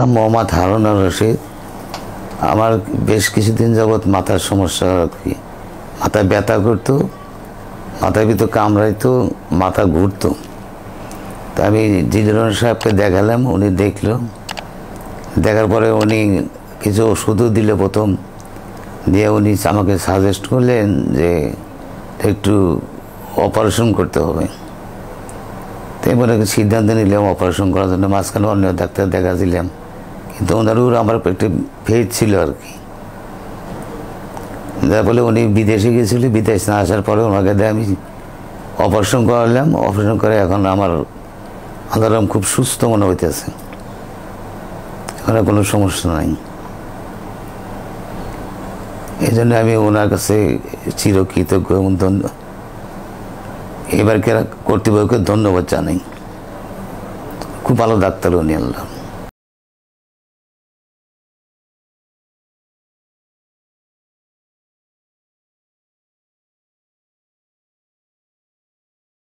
নাম মোহাম্মদ হারুন আর রশিদ। আমার বেশ কিছুদিন যাবৎ মাথার সমস্যা আর কি, মাথায় ব্যথা করতো, মাথার ভিতর কামড়াইতো, মাথা ঘুরতো। তা আমি জিলরন সাহেবকে দেখালাম, উনি দেখলো, দেখার পরে উনি কিছু ওষুধও দিলে প্রথম, দিয়ে উনি আমাকে সাজেস্ট করলেন যে একটু অপারেশন করতে হবে। তাই বলে সিদ্ধান্ত নিলাম অপারেশন করার জন্য। মাঝখানে অন্য ডাক্তার দেখা দিলাম, কিন্তু ওনারও আমার একটু ফেজ ছিল আর কি। যার ফলে উনি বিদেশে গিয়েছিল, বিদেশ না আসার পরে ওনাকে দিয়ে আমি অপারেশন করালাম। অপারেশন করে এখন আমার আলাদম খুব সুস্থ মনে হইতেছে, এখন কোনো সমস্যা নাই। এই জন্য আমি ওনার কাছে চিরকৃতজ্ঞ এবং এবারকে কর্তৃপক্ষকে ধন্যবাদ জানাই। খুব ভালো ডাক্তার উনি, আল্লাহ।